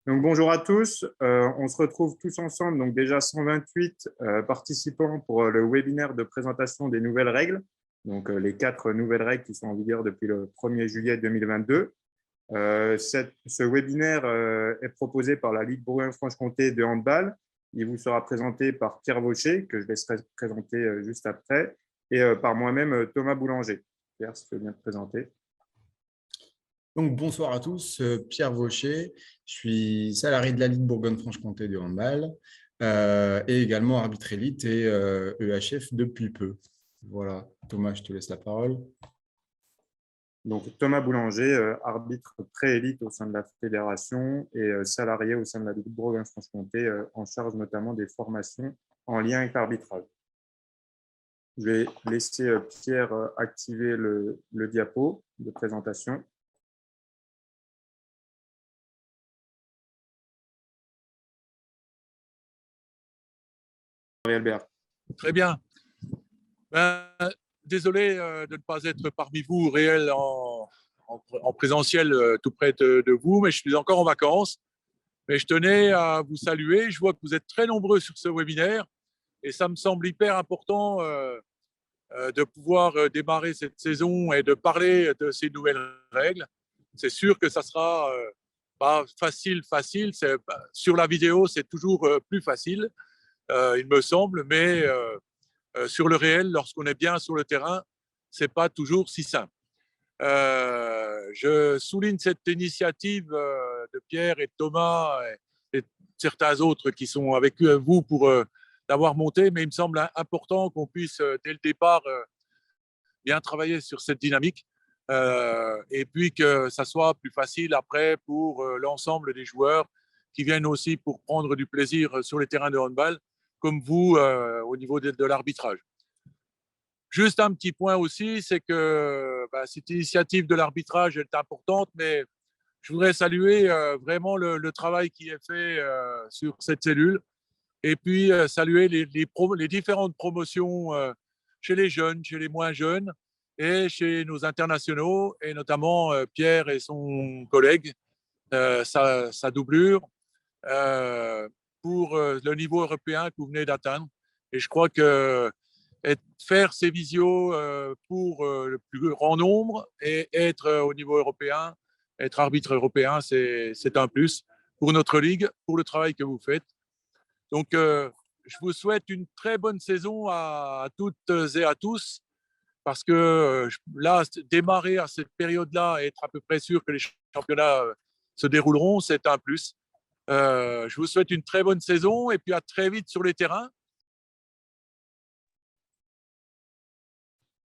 Donc, bonjour à tous. On se retrouve tous ensemble, donc déjà 128 participants pour le webinaire de présentation des nouvelles règles, donc les 4 nouvelles règles qui sont en vigueur depuis le 1er juillet 2022. Ce webinaire est proposé par la Ligue Bourgogne-Franche-Comté de handball. Il vous sera présenté par Pierre Vaucher, que je laisserai présenter juste après, et par moi-même, Thomas Boulanger. Pierre, si tu veux bien te présenter. Donc, bonsoir à tous, Pierre Vaucher, je suis salarié de la Ligue Bourgogne-Franche-Comté de handball et également arbitre élite et EHF depuis peu. Voilà, Thomas, je te laisse la parole. Donc, Thomas Boulanger, arbitre pré-élite au sein de la fédération et salarié au sein de la Ligue Bourgogne-Franche-Comté, en charge notamment des formations en lien avec l'arbitrage. Je vais laisser Pierre activer le diapo de présentation. Albert. Très bien. Désolé de ne pas être parmi vous réel en présentiel tout près de vous, mais je suis encore en vacances. Mais je tenais à vous saluer. Je vois que vous êtes très nombreux sur ce webinaire et ça me semble hyper important de pouvoir démarrer cette saison et de parler de ces nouvelles règles. C'est sûr que ça sera pas facile. Sur la vidéo, c'est toujours plus facile, il me semble, mais sur le réel, lorsqu'on est bien sur le terrain, c'est pas toujours si simple. Je souligne cette initiative de Pierre et de Thomas et certains autres qui sont avec vous pour l'avoir monté, mais il me semble important qu'on puisse, dès le départ, bien travailler sur cette dynamique et puis que ça soit plus facile après pour l'ensemble des joueurs qui viennent aussi pour prendre du plaisir sur les terrains de handball, comme vous au niveau de l'arbitrage. Juste un petit point aussi, c'est que cette initiative de l'arbitrage est importante, mais je voudrais saluer vraiment le travail qui est fait sur cette cellule et puis saluer les différentes promotions chez les jeunes, chez les moins jeunes et chez nos internationaux, et notamment Pierre et son collègue, sa doublure, pour le niveau européen que vous venez d'atteindre. Et je crois que faire ces visios pour le plus grand nombre et être au niveau européen, être arbitre européen, c'est un plus pour notre ligue, pour le travail que vous faites. Donc, je vous souhaite une très bonne saison à toutes et à tous, parce que là, démarrer à cette période-là et être à peu près sûr que les championnats se dérouleront, c'est un plus. Je vous souhaite une très bonne saison et puis à très vite sur les terrains.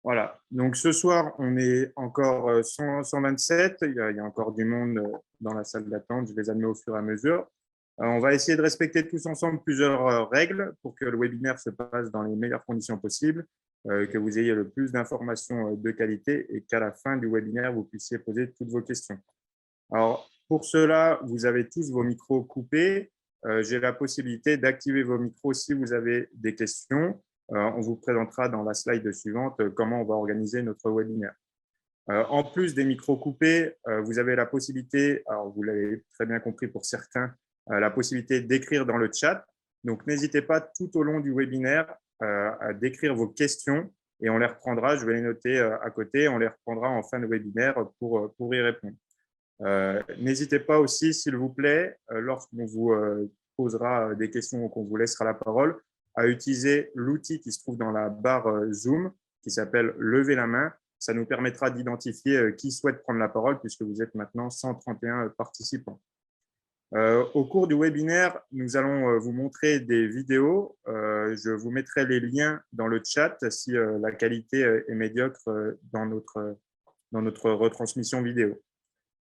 Voilà, donc ce soir, on est encore 127, il y a encore du monde dans la salle d'attente, je les admets au fur et à mesure. On va essayer de respecter tous ensemble plusieurs règles pour que le webinaire se passe dans les meilleures conditions possibles, que vous ayez le plus d'informations de qualité et qu'à la fin du webinaire, vous puissiez poser toutes vos questions. Alors, pour cela, vous avez tous vos micros coupés. J'ai la possibilité d'activer vos micros si vous avez des questions. On vous présentera dans la slide suivante comment on va organiser notre webinaire. En plus des micros coupés, vous avez la possibilité, alors vous l'avez très bien compris pour certains, la possibilité d'écrire dans le chat. Donc, n'hésitez pas tout au long du webinaire à d'écrire vos questions et on les reprendra. Je vais les noter à côté. On les reprendra en fin de webinaire pour y répondre. N'hésitez pas aussi, s'il vous plaît, lorsqu'on vous posera des questions ou qu'on vous laissera la parole, à utiliser l'outil qui se trouve dans la barre Zoom qui s'appelle « Lever la main ». Ça nous permettra d'identifier qui souhaite prendre la parole puisque vous êtes maintenant 131 participants. Au cours du webinaire, nous allons vous montrer des vidéos. Je vous mettrai les liens dans le chat si la qualité est médiocre dans notre retransmission vidéo.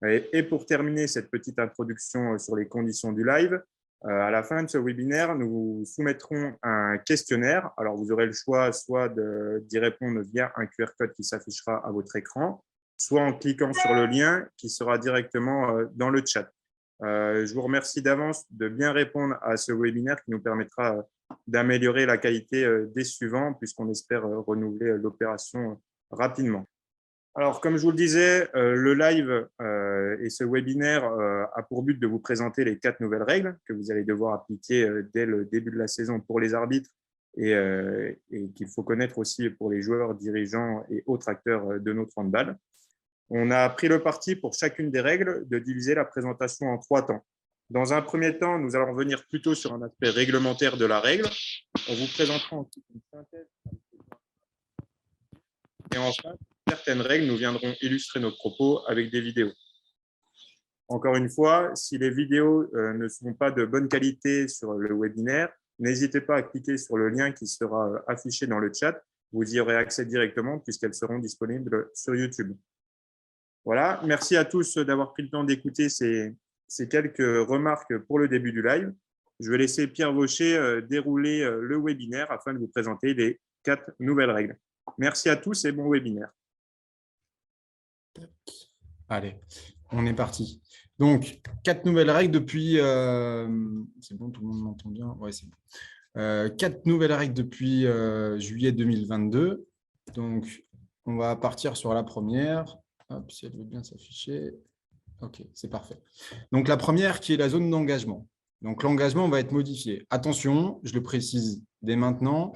Et pour terminer cette petite introduction sur les conditions du live, à la fin de ce webinaire, nous vous soumettrons un questionnaire. Alors, vous aurez le choix soit d'y répondre via un QR code qui s'affichera à votre écran, soit en cliquant sur le lien qui sera directement dans le chat. Je vous remercie d'avance de bien répondre à ce webinaire qui nous permettra d'améliorer la qualité des suivants puisqu'on espère renouveler l'opération rapidement. Alors, comme je vous le disais, le live et ce webinaire a pour but de vous présenter les 4 nouvelles règles que vous allez devoir appliquer dès le début de la saison pour les arbitres et qu'il faut connaître aussi pour les joueurs, dirigeants et autres acteurs de notre handball. On a pris le parti pour chacune des règles de diviser la présentation en 3 temps. Dans un premier temps, nous allons revenir plutôt sur un aspect réglementaire de la règle. On vous présentera ensuite une synthèse. Et enfin, certaines règles, nous viendrons illustrer nos propos avec des vidéos. Encore une fois, si les vidéos ne sont pas de bonne qualité sur le webinaire, n'hésitez pas à cliquer sur le lien qui sera affiché dans le chat. Vous y aurez accès directement puisqu'elles seront disponibles sur YouTube. Voilà, merci à tous d'avoir pris le temps d'écouter ces quelques remarques pour le début du live. Je vais laisser Pierre Vaucher dérouler le webinaire afin de vous présenter les 4 nouvelles règles. Merci à tous et bon webinaire. Allez, on est parti. Donc, 4 nouvelles règles depuis… c'est bon, tout le monde m'entend bien? Oui, c'est bon. 4 nouvelles règles depuis juillet 2022. Donc, on va partir sur la première. Hop, si elle veut bien s'afficher. OK, c'est parfait. Donc, la première qui est la zone d'engagement. Donc, l'engagement va être modifié. Attention, je le précise dès maintenant,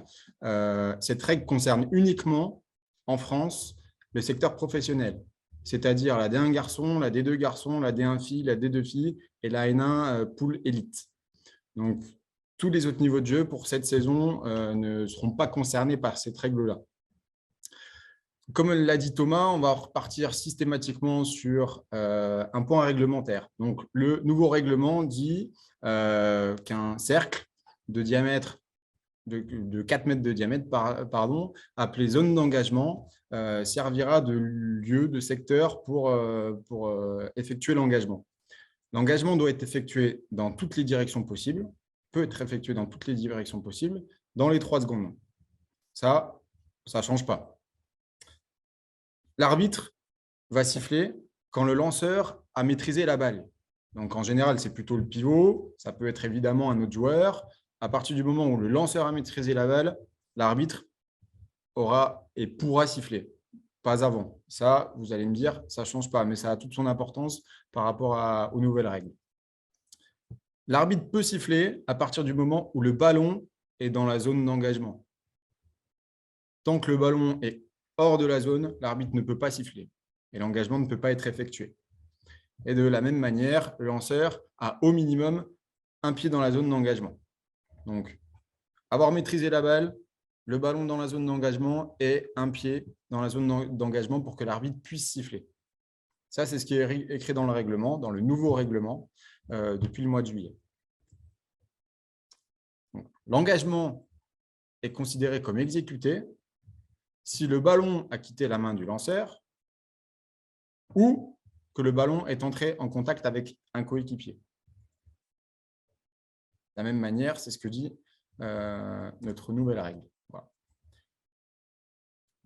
cette règle concerne uniquement, en France, le secteur professionnel, c'est-à-dire la D1 garçon, la D2 garçon, la D1 fille, la D2 fille et la N1 pool élite. Donc, tous les autres niveaux de jeu pour cette saison ne seront pas concernés par cette règle-là. Comme l'a dit Thomas, on va repartir systématiquement sur un point réglementaire. Donc, le nouveau règlement dit qu'un cercle de diamètre de 4 mètres de diamètre, appelé zone d'engagement, servira de lieu, de secteur pour effectuer l'engagement. L'engagement doit être effectué dans toutes les directions possibles, peut être effectué dans toutes les directions possibles, dans les 3 secondes. Ça ne change pas. L'arbitre va siffler quand le lanceur a maîtrisé la balle. Donc, en général, c'est plutôt le pivot. Ça peut être évidemment un autre joueur. À partir du moment où le lanceur a maîtrisé la balle, l'arbitre aura et pourra siffler. Pas avant. Ça, vous allez me dire, ça ne change pas, mais ça a toute son importance par rapport aux nouvelles règles. L'arbitre peut siffler à partir du moment où le ballon est dans la zone d'engagement. Tant que le ballon est hors de la zone, l'arbitre ne peut pas siffler et l'engagement ne peut pas être effectué. Et de la même manière, le lanceur a au minimum un pied dans la zone d'engagement. Donc, avoir maîtrisé la balle, le ballon dans la zone d'engagement et un pied dans la zone d'engagement pour que l'arbitre puisse siffler. Ça, c'est ce qui est écrit dans le règlement, dans le nouveau règlement depuis le mois de juillet. L'engagement est considéré comme exécuté si le ballon a quitté la main du lanceur ou que le ballon est entré en contact avec un coéquipier. De la même manière, c'est ce que dit notre nouvelle règle. Voilà.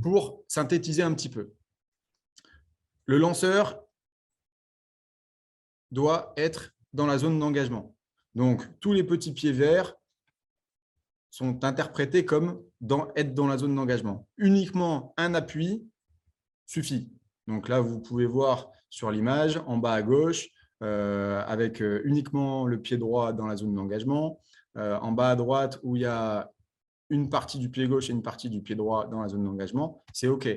Pour synthétiser un petit peu, le lanceur doit être dans la zone d'engagement. Donc, tous les petits pieds verts sont interprétés comme être dans la zone d'engagement. Uniquement un appui suffit. Donc là, vous pouvez voir sur l'image, en bas à gauche, avec uniquement le pied droit dans la zone d'engagement. En bas à droite, où il y a une partie du pied gauche et une partie du pied droit dans la zone d'engagement, c'est OK.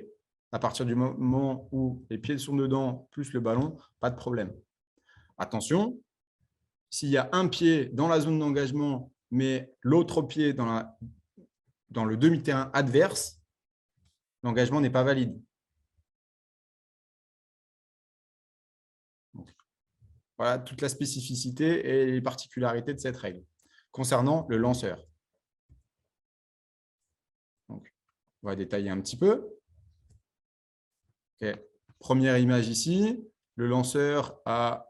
À partir du moment où les pieds sont dedans, plus le ballon, pas de problème. Attention, s'il y a un pied dans la zone d'engagement, mais l'autre pied dans le demi-terrain adverse, l'engagement n'est pas valide. Donc, voilà toute la spécificité et les particularités de cette règle concernant le lanceur. Donc, on va détailler un petit peu. Okay. Première image ici, le lanceur a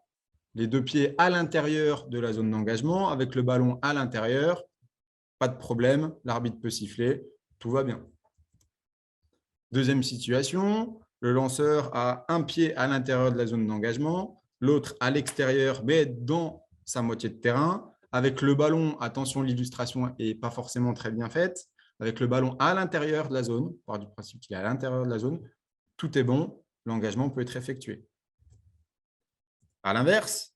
les 2 pieds à l'intérieur de la zone d'engagement, avec le ballon à l'intérieur. Pas de problème, l'arbitre peut siffler, tout va bien. Deuxième situation, le lanceur a un pied à l'intérieur de la zone d'engagement, l'autre à l'extérieur, mais dans sa moitié de terrain. Avec le ballon, attention, l'illustration n'est pas forcément très bien faite. Avec le ballon à l'intérieur de la zone, par du principe qu'il est à l'intérieur de la zone, tout est bon, l'engagement peut être effectué. À l'inverse,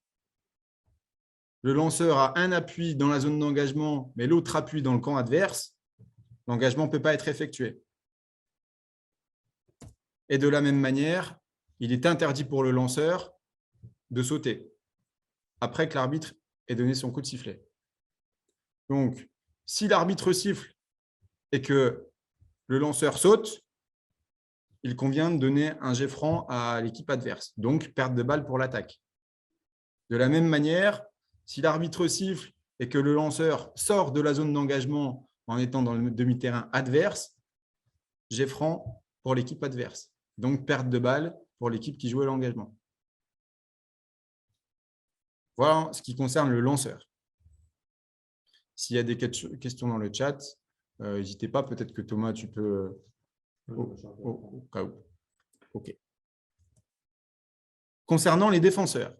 le lanceur a un appui dans la zone d'engagement, mais l'autre appui dans le camp adverse, l'engagement ne peut pas être effectué. Et de la même manière, il est interdit pour le lanceur de sauter après que l'arbitre ait donné son coup de sifflet. Donc, si l'arbitre siffle et que le lanceur saute, il convient de donner un jet franc à l'équipe adverse, donc perte de balle pour l'attaque. De la même manière, si l'arbitre siffle et que le lanceur sort de la zone d'engagement en étant dans le demi-terrain adverse, jet franc pour l'équipe adverse, donc perte de balle pour l'équipe qui jouait l'engagement. Voilà ce qui concerne le lanceur. S'il y a des questions dans le chat, n'hésitez pas, peut-être que Thomas, tu peux… au cas où. OK. Concernant les défenseurs.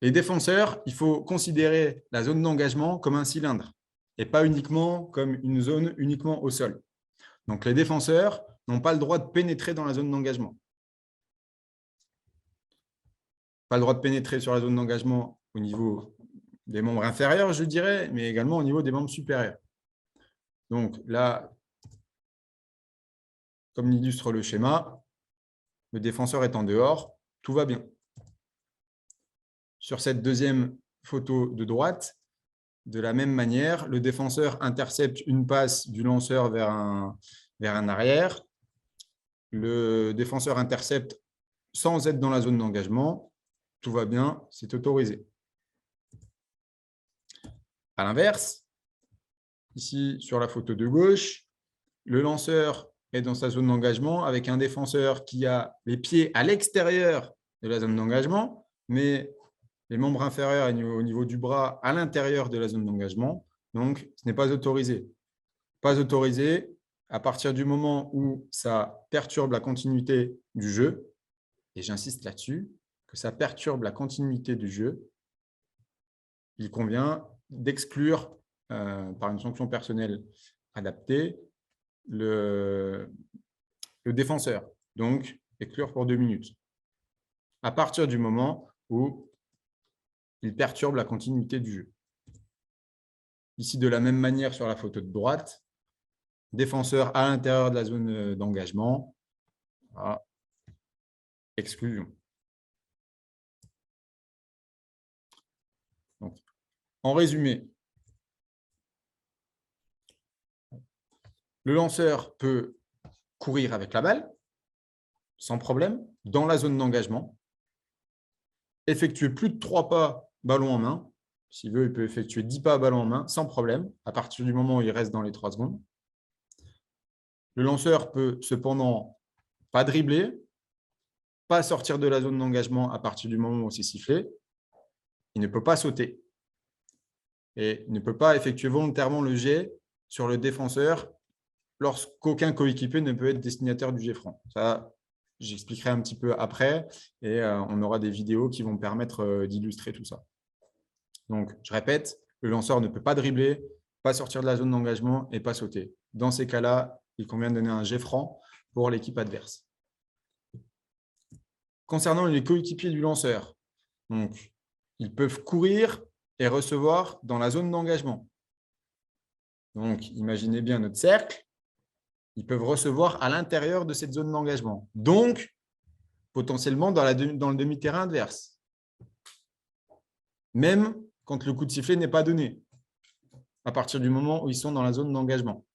Les défenseurs, il faut considérer la zone d'engagement comme un cylindre et pas uniquement comme une zone uniquement au sol. Donc, les défenseurs n'ont pas le droit de pénétrer dans la zone d'engagement. Pas le droit de pénétrer sur la zone d'engagement au niveau des membres inférieurs, je dirais, mais également au niveau des membres supérieurs. Donc là, comme l'illustre le schéma, le défenseur est en dehors, tout va bien. Sur cette deuxième photo de droite, de la même manière, le défenseur intercepte une passe du lanceur vers un arrière. Le défenseur intercepte sans être dans la zone d'engagement. Tout va bien, c'est autorisé. À l'inverse, ici sur la photo de gauche, le lanceur est dans sa zone d'engagement avec un défenseur qui a les pieds à l'extérieur de la zone d'engagement, mais les membres inférieurs au niveau du bras à l'intérieur de la zone d'engagement. Donc, ce n'est pas autorisé. Pas autorisé à partir du moment où ça perturbe la continuité du jeu, et j'insiste là-dessus, que ça perturbe la continuité du jeu, il convient d'exclure par une sanction personnelle adaptée le défenseur. Donc, exclure pour 2 minutes. À partir du moment où il perturbe la continuité du jeu. Ici, de la même manière sur la photo de droite, défenseur à l'intérieur de la zone d'engagement, voilà. Exclusion. Donc, en résumé, le lanceur peut courir avec la balle, sans problème, dans la zone d'engagement, effectuer plus de 3 pas ballon en main. S'il veut, il peut effectuer 10 pas ballon en main, sans problème, à partir du moment où il reste dans les 3 secondes. Le lanceur peut cependant pas dribbler, pas sortir de la zone d'engagement à partir du moment où c'est sifflé. Il ne peut pas sauter. Et il ne peut pas effectuer volontairement le jet sur le défenseur lorsqu'aucun coéquipier ne peut être destinataire du jet franc. Ça, j'expliquerai un petit peu après et on aura des vidéos qui vont permettre d'illustrer tout ça. Donc, je répète, le lanceur ne peut pas dribbler, pas sortir de la zone d'engagement et pas sauter. Dans ces cas-là, il convient de donner un jet franc pour l'équipe adverse. Concernant les coéquipiers du lanceur, donc, ils peuvent courir et recevoir dans la zone d'engagement. Donc, imaginez bien notre cercle. Ils peuvent recevoir à l'intérieur de cette zone d'engagement. Donc, potentiellement dans le demi-terrain adverse. Même quand le coup de sifflet n'est pas donné, à partir du moment où ils sont dans la zone d'engagement.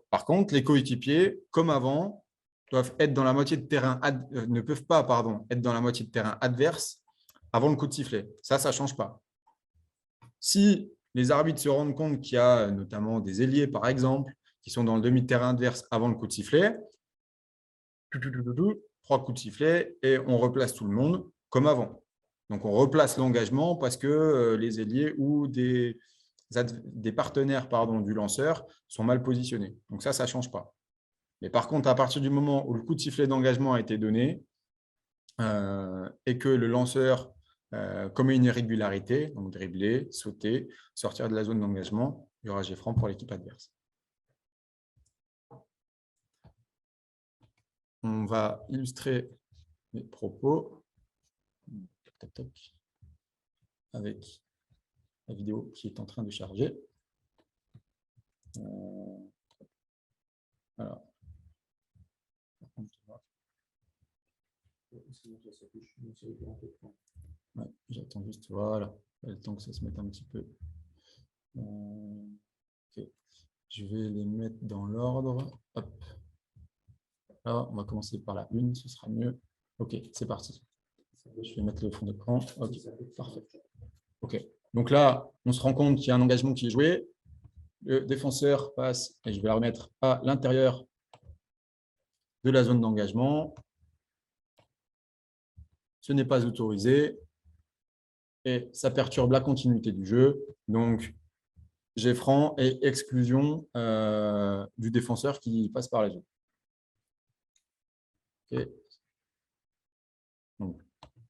Par contre, les coéquipiers, comme avant, doivent être dans la moitié de terrain ne peuvent pas être dans la moitié de terrain adverse avant le coup de sifflet. Ça ne change pas. Si les arbitres se rendent compte qu'il y a notamment des ailiers, par exemple, qui sont dans le demi-terrain adverse avant le coup de sifflet, 3 coups de sifflet et on replace tout le monde comme avant. Donc, on replace l'engagement parce que les ailiers ou des partenaires du lanceur sont mal positionnés. Donc, ça ne change pas. Mais par contre, à partir du moment où le coup de sifflet d'engagement a été donné et que le lanceur commet une irrégularité, donc dribbler, sauter, sortir de la zone d'engagement, il y aura jet franc pour l'équipe adverse. on va illustrer mes propos avec la vidéo qui est en train de charger. Alors, ouais, j'attends juste, voilà, le temps que ça se mette un petit peu. Okay. Je vais les mettre dans l'ordre. Hop. Là, on va commencer par la une, ce sera mieux. Ok, c'est parti. Je vais mettre le fond d'écran. Ok, parfait. Ok, donc là, on se rend compte qu'il y a un engagement qui est joué. Le défenseur passe, et je vais la remettre à l'intérieur de la zone d'engagement. Ce n'est pas autorisé et ça perturbe la continuité du jeu. Donc, j'ai franc et exclusion du défenseur qui passe par la zone. Okay. Donc,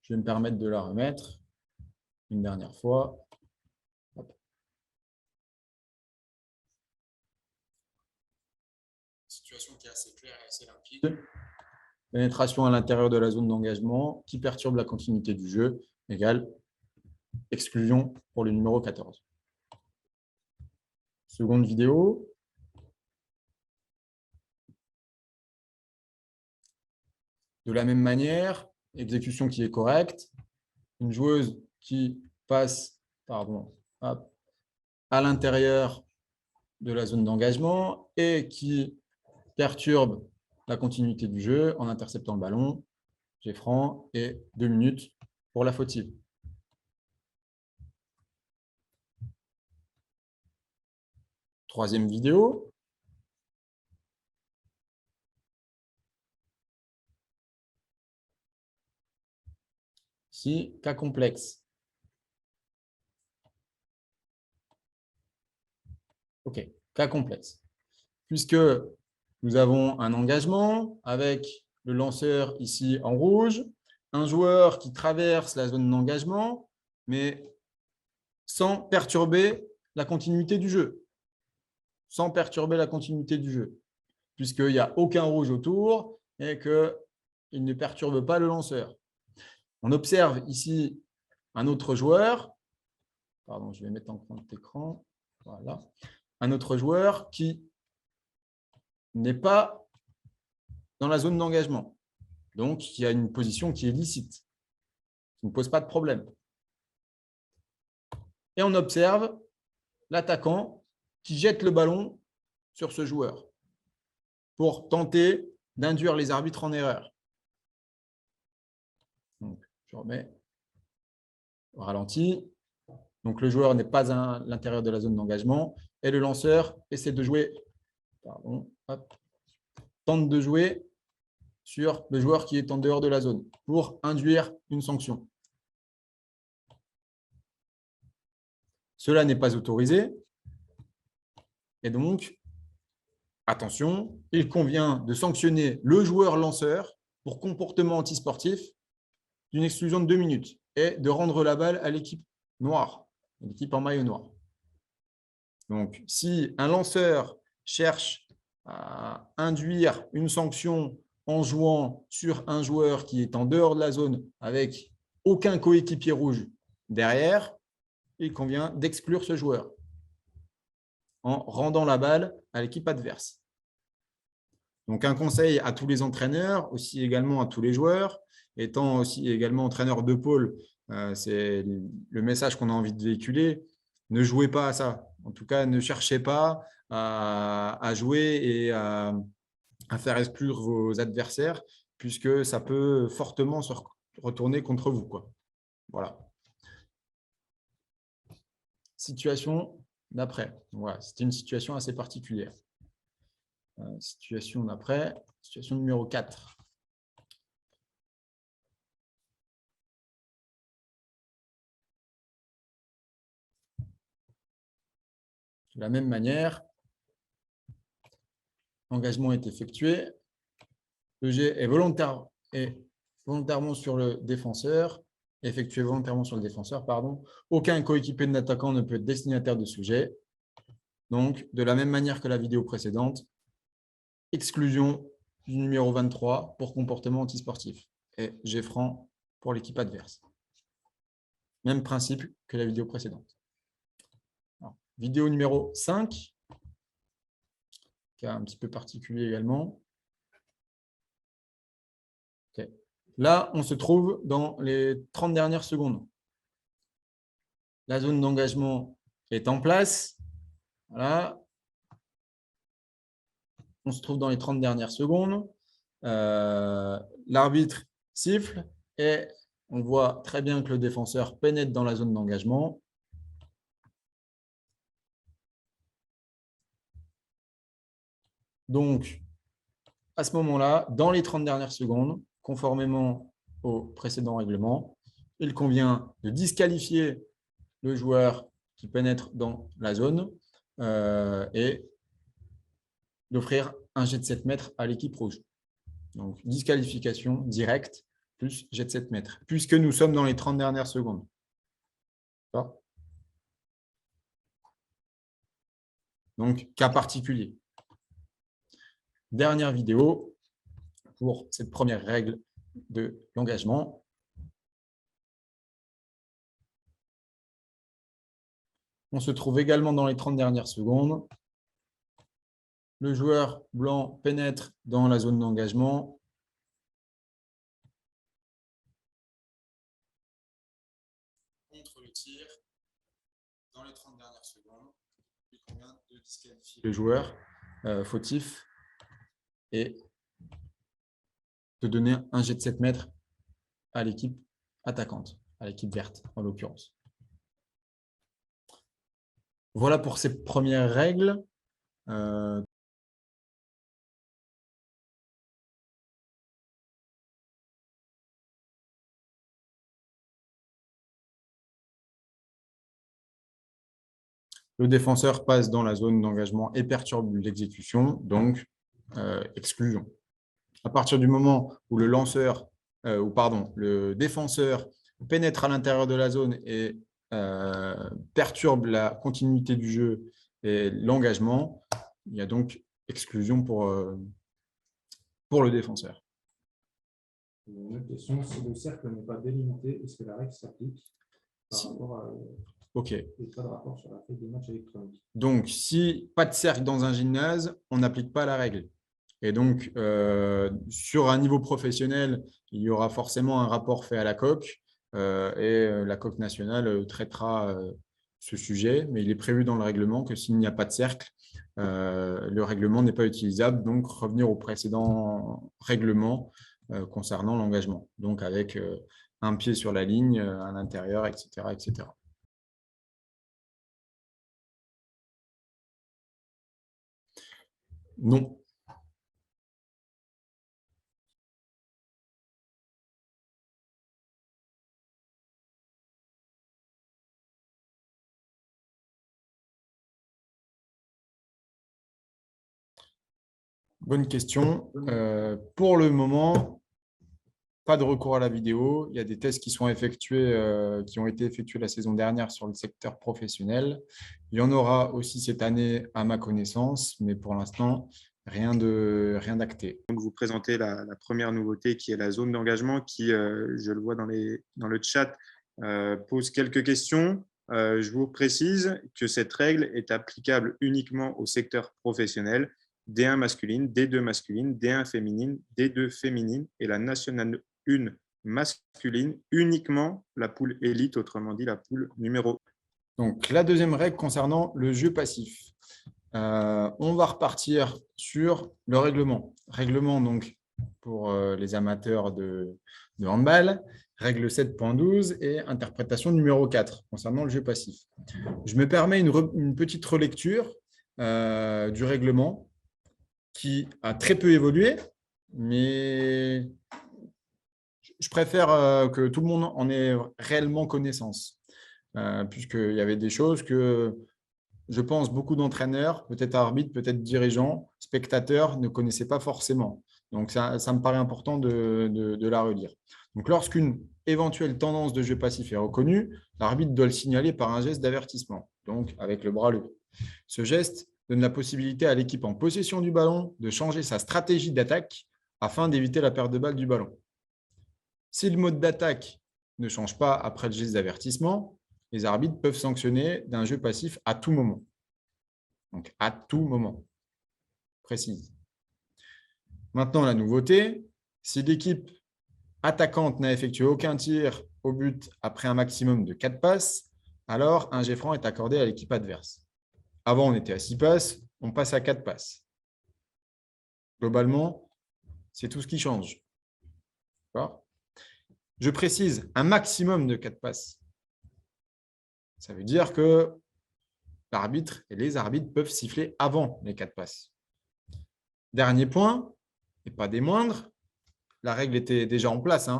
je vais me permettre de la remettre une dernière fois. Hop. Situation qui est assez claire et assez limpide. Pénétration à l'intérieur de la zone d'engagement qui perturbe la continuité du jeu égale exclusion pour le numéro 14. Seconde vidéo. De la même manière, exécution qui est correcte, une joueuse qui passe à l'intérieur de la zone d'engagement et qui perturbe la continuité du jeu en interceptant le ballon. J'ai franc et 2 minutes pour la fautive. Troisième vidéo. Ici, cas complexe. OK, cas complexe. Puisque nous avons un engagement avec le lanceur ici en rouge, un joueur qui traverse la zone d'engagement, mais sans perturber la continuité du jeu. Sans perturber la continuité du jeu. Puisqu'il n'y a aucun rouge autour et qu'il ne perturbe pas le lanceur. On observe ici un autre joueur. Pardon, je vais mettre en grand écran. Voilà. Un autre joueur qui n'est pas dans la zone d'engagement. Donc, qui a une position qui est licite, qui ne pose pas de problème. Et on observe l'attaquant qui jette le ballon sur ce joueur pour tenter d'induire les arbitres en erreur. Donc, je remets au ralenti. Donc, le joueur n'est pas à l'intérieur de la zone d'engagement et le lanceur essaie de jouer, tente de jouer sur le joueur qui est en dehors de la zone pour induire une sanction. Cela n'est pas autorisé. Et donc, attention, il convient de sanctionner le joueur lanceur pour comportement antisportif d'une exclusion de 2 minutes et de rendre la balle à l'équipe noire, l'équipe en maillot noir. Donc, si un lanceur cherche à induire une sanction en jouant sur un joueur qui est en dehors de la zone avec aucun coéquipier rouge derrière, il convient d'exclure ce joueur en rendant la balle à l'équipe adverse. Donc, un conseil à tous les entraîneurs, aussi également à tous les joueurs, étant aussi également entraîneur de pôle, c'est le message qu'on a envie de véhiculer. Ne jouez pas à ça. En tout cas, ne cherchez pas à jouer et à faire exclure vos adversaires, puisque ça peut fortement se retourner contre vous, quoi. Voilà. Situation d'après. Voilà, c'était une situation assez particulière. Situation d'après, situation numéro 4. De la même manière, l'engagement est effectué. Le jet est volontairement sur le défenseur, effectué volontairement sur le défenseur, pardon. Aucun coéquipier de l'attaquant ne peut être destinataire de ce jet. Donc, de la même manière que la vidéo précédente, exclusion du numéro 23 pour comportement antisportif et G franc pour l'équipe adverse. Même principe que la vidéo précédente. Alors, vidéo numéro 5, cas un petit peu particulier également. Okay. Là, on se trouve dans les 30 dernières secondes. La zone d'engagement est en place. Voilà. On se trouve dans les 30 dernières secondes. L'arbitre siffle et on voit très bien que le défenseur pénètre dans la zone d'engagement. Donc, à ce moment-là, dans les 30 dernières secondes, conformément au précédent règlement, il convient de disqualifier le joueur qui pénètre dans la zone et d'offrir un jet de 7 mètres à l'équipe rouge. Donc, disqualification directe plus jet de 7 mètres, puisque nous sommes dans les 30 dernières secondes. Donc, cas particulier. Dernière vidéo pour cette première règle de l'engagement. On se trouve également dans les 30 dernières secondes. Le joueur blanc pénètre dans la zone d'engagement. Contre le tir, dans les 30 dernières secondes, il convient de disqualifier le joueur fautif et de donner un jet de 7 mètres à l'équipe attaquante, à l'équipe verte en l'occurrence. Voilà pour ces premières règles. Le défenseur passe dans la zone d'engagement et perturbe l'exécution, donc exclusion. À partir du moment où le défenseur pénètre à l'intérieur de la zone et perturbe la continuité du jeu et l'engagement, il y a donc exclusion pour le défenseur. Une autre question, si le cercle n'est pas délimité, est-ce que la règle s'applique par rapport à l'état de rapport sur la feuille de match électronique? Donc, si pas de cercle dans un gymnase, on n'applique pas la règle. Et donc, sur un niveau professionnel, il y aura forcément un rapport fait à la COC et la COC nationale traitera ce sujet, mais il est prévu dans le règlement que s'il n'y a pas de cercle, le règlement n'est pas utilisable, donc revenir au précédent règlement concernant l'engagement, donc avec un pied sur la ligne, à l'intérieur, etc., etc. Non. Bonne question. Pour le moment, pas de recours à la vidéo. Il y a des tests qui sont effectués, qui ont été effectués la saison dernière sur le secteur professionnel. Il y en aura aussi cette année à ma connaissance, mais pour l'instant, rien d'acté. Donc, vous présentez la première nouveauté qui est la zone d'engagement qui, je le vois dans le chat, pose quelques questions. Je vous précise que cette règle est applicable uniquement au secteur professionnel, D1 masculine, D2 masculine, D1 féminine, D2 féminine et la nationale 1 masculine, uniquement la poule élite, autrement dit la poule numéro 1. Donc, la deuxième règle concernant le jeu passif. On va repartir sur le règlement. Règlement donc pour les amateurs de handball, règle 7.12 et interprétation numéro 4 concernant le jeu passif. Je me permets une petite relecture du règlement qui a très peu évolué, mais je préfère que tout le monde en ait réellement connaissance, puisqu'il y avait des choses que je pense beaucoup d'entraîneurs, peut-être arbitres, peut-être dirigeants, spectateurs ne connaissaient pas forcément. Donc, ça me paraît important de la relire. Donc, lorsqu'une éventuelle tendance de jeu passif est reconnue, l'arbitre doit le signaler par un geste d'avertissement, donc avec le bras levé. Ce geste donne la possibilité à l'équipe en possession du ballon de changer sa stratégie d'attaque afin d'éviter la perte de balle du ballon. Si le mode d'attaque ne change pas après le geste d'avertissement, les arbitres peuvent sanctionner d'un jeu passif à tout moment. Donc, à tout moment. Précise. Maintenant, la nouveauté, si l'équipe attaquante n'a effectué aucun tir au but après un maximum de 4 passes, alors un jet franc est accordé à l'équipe adverse. Avant, on était à 6 passes, on passe à 4 passes. Globalement, c'est tout ce qui change. D'accord ? Je précise, un maximum de 4 passes. Ça veut dire que l'arbitre et les arbitres peuvent siffler avant les 4 passes. Dernier point, et pas des moindres, la règle était déjà en place.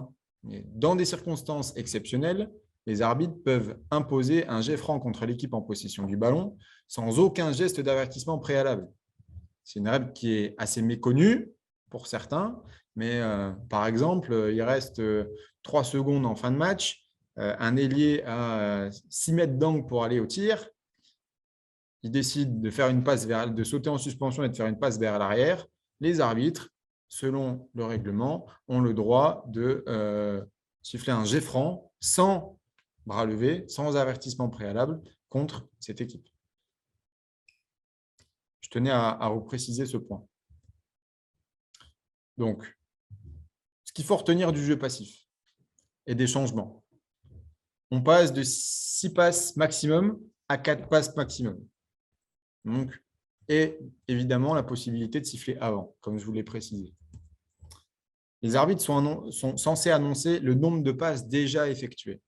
Mais dans des circonstances exceptionnelles, les arbitres peuvent imposer un jet franc contre l'équipe en possession du ballon sans aucun geste d'avertissement préalable. C'est une règle qui est assez méconnue pour certains, mais par exemple, il reste 3 secondes en fin de match, un ailier à 6 mètres d'angle pour aller au tir, il décide de faire une passe de sauter en suspension et de faire une passe vers l'arrière. Les arbitres, selon le règlement, ont le droit de siffler un jet franc sans bras levé, sans avertissement préalable contre cette équipe. Je tenais à vous préciser ce point. Donc, ce qu'il faut retenir du jeu passif et des changements. On passe de 6 passes maximum à 4 passes maximum. Donc, et évidemment, la possibilité de siffler avant, comme je vous l'ai précisé. Les arbitres sont censés annoncer le nombre de passes déjà effectuées.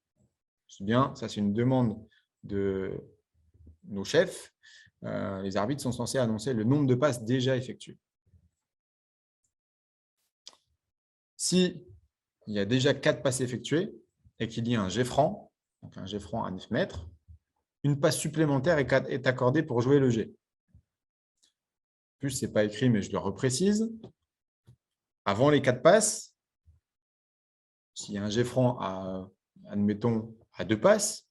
C'est bien, ça c'est une demande de nos chefs. Les arbitres sont censés annoncer le nombre de passes déjà effectuées. Si il y a déjà 4 passes effectuées et qu'il y a un jet franc, donc un jet franc à 9 mètres, une passe supplémentaire est accordée pour jouer le jet. En plus, ce n'est pas écrit, mais je le reprécise. Avant les 4 passes, s'il y a un jet franc admettons, à 2 passes,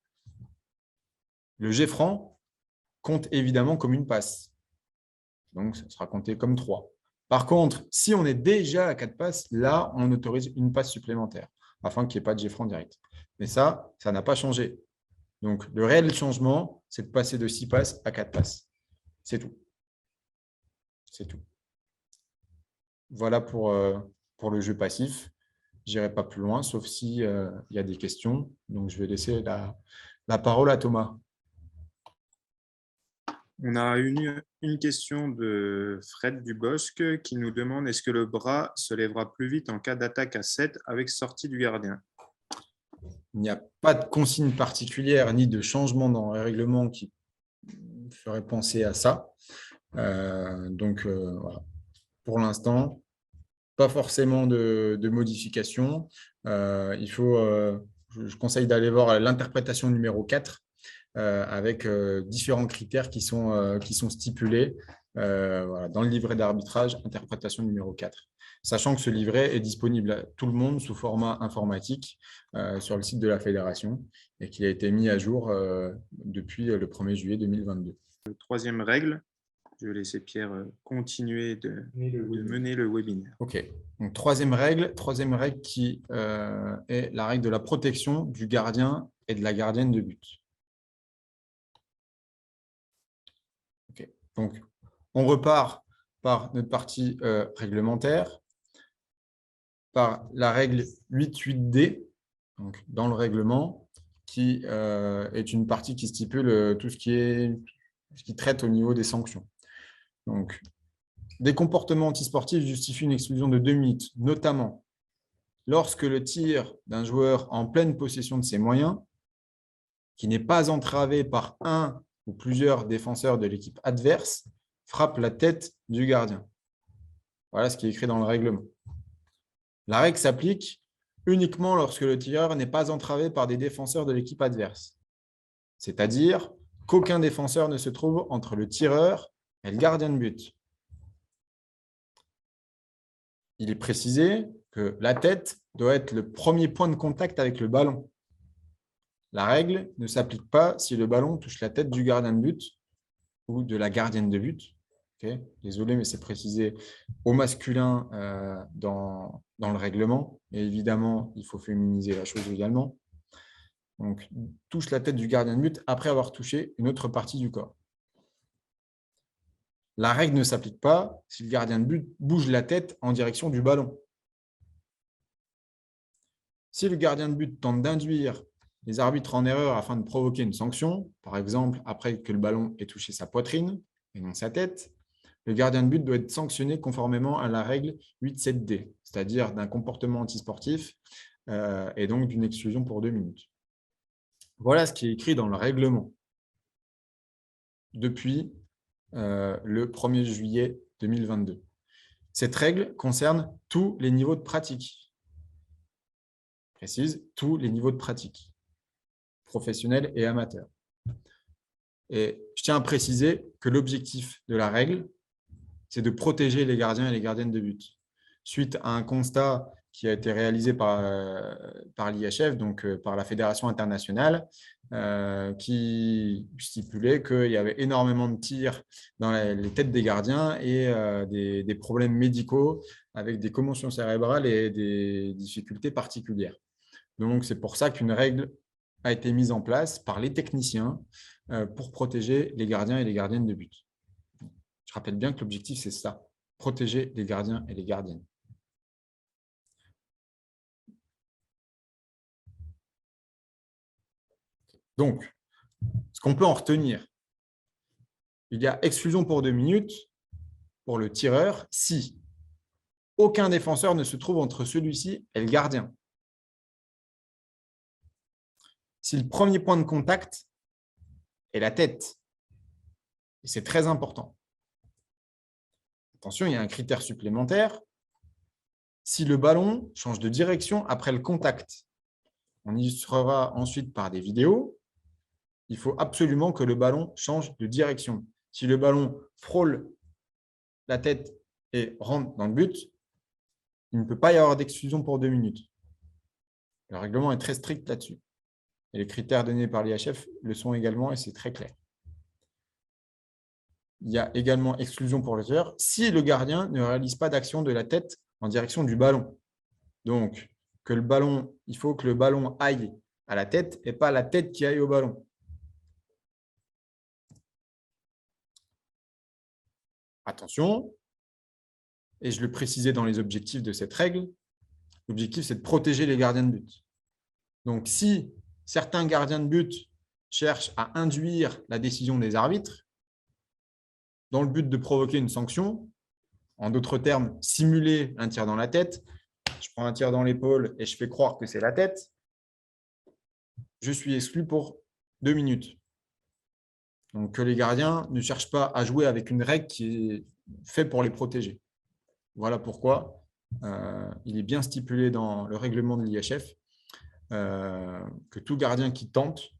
le jet franc compte évidemment comme une passe. Donc, ça sera compté comme 3. Par contre, si on est déjà à 4 passes, là, on autorise une passe supplémentaire, afin qu'il n'y ait pas de jet franc direct. Mais ça n'a pas changé. Donc, le réel changement, c'est de passer de 6 passes à 4 passes. C'est tout. C'est tout. Voilà pour le jeu passif. Je n'irai pas plus loin, sauf s'il y a des questions. Donc, je vais laisser la parole à Thomas. On a une question de Fred Dubosc qui nous demande est-ce que le bras se lèvera plus vite en cas d'attaque à 7 avec sortie du gardien? Il n'y a pas de consigne particulière ni de changement dans le règlement qui ferait penser à ça. Voilà. Pour l'instant, pas forcément de modification. Je conseille d'aller voir l'interprétation numéro 4 avec différents critères qui sont stipulés dans le livret d'arbitrage, interprétation numéro 4. Sachant que ce livret est disponible à tout le monde sous format informatique sur le site de la Fédération et qu'il a été mis à jour depuis le 1er juillet 2022. Troisième règle, je vais laisser Pierre continuer de mener le webinaire. OK. Donc, troisième règle qui est la règle de la protection du gardien et de la gardienne de but. OK. Donc, on repart par notre partie réglementaire, par la règle 8.8D, donc dans le règlement, qui est une partie qui stipule tout ce qui traite au niveau des sanctions. Donc, des comportements antisportifs justifient une exclusion de 2 minutes, notamment lorsque le tir d'un joueur en pleine possession de ses moyens, qui n'est pas entravé par un ou plusieurs défenseurs de l'équipe adverse, frappe la tête du gardien. Voilà ce qui est écrit dans le règlement. La règle s'applique uniquement lorsque le tireur n'est pas entravé par des défenseurs de l'équipe adverse. C'est-à-dire qu'aucun défenseur ne se trouve entre le tireur et le gardien de but. Il est précisé que la tête doit être le premier point de contact avec le ballon. La règle ne s'applique pas si le ballon touche la tête du gardien de but ou de la gardienne de but, Okay, désolé, mais c'est précisé au masculin dans le règlement. Et évidemment, il faut féminiser la chose également. Donc, touche la tête du gardien de but après avoir touché une autre partie du corps. La règle ne s'applique pas si le gardien de but bouge la tête en direction du ballon. Si le gardien de but tente d'induire les arbitres en erreur afin de provoquer une sanction, par exemple après que le ballon ait touché sa poitrine et non sa tête, le gardien de but doit être sanctionné conformément à la règle 8-7D, c'est-à-dire d'un comportement antisportif et donc d'une exclusion pour 2 minutes. Voilà ce qui est écrit dans le règlement depuis le 1er juillet 2022. Cette règle concerne tous les niveaux de pratique. Je précise, tous les niveaux de pratique, professionnels et amateurs. Et je tiens à préciser que l'objectif de la règle, c'est de protéger les gardiens et les gardiennes de but. Suite à un constat qui a été réalisé par l'IHF, donc par la Fédération internationale, qui stipulait qu'il y avait énormément de tirs dans les têtes des gardiens et des problèmes médicaux avec des commotions cérébrales et des difficultés particulières. Donc, c'est pour ça qu'une règle a été mise en place par les techniciens pour protéger les gardiens et les gardiennes de but. Je rappelle bien que l'objectif, c'est ça, protéger les gardiens et les gardiennes. Donc, ce qu'on peut en retenir, il y a exclusion pour 2 minutes pour le tireur si aucun défenseur ne se trouve entre celui-ci et le gardien. Si le premier point de contact est la tête, et c'est très important. Attention, il y a un critère supplémentaire. Si le ballon change de direction après le contact, on illustrera ensuite par des vidéos, il faut absolument que le ballon change de direction. Si le ballon frôle la tête et rentre dans le but, il ne peut pas y avoir d'exclusion pour 2 minutes. Le règlement est très strict là-dessus. Et les critères donnés par l'IHF le sont également et c'est très clair. Il y a également exclusion pour le tireur si le gardien ne réalise pas d'action de la tête en direction du ballon. Donc, il faut que le ballon aille à la tête et pas la tête qui aille au ballon. Attention, et je le précisais dans les objectifs de cette règle, l'objectif, c'est de protéger les gardiens de but. Donc, si certains gardiens de but cherchent à induire la décision des arbitres dans le but de provoquer une sanction, en d'autres termes, simuler un tir dans la tête, je prends un tir dans l'épaule et je fais croire que c'est la tête, je suis exclu pour 2 minutes. Donc, que les gardiens ne cherchent pas à jouer avec une règle qui est faite pour les protéger. Voilà pourquoi il est bien stipulé dans le règlement de l'IHF que tout gardien qui tente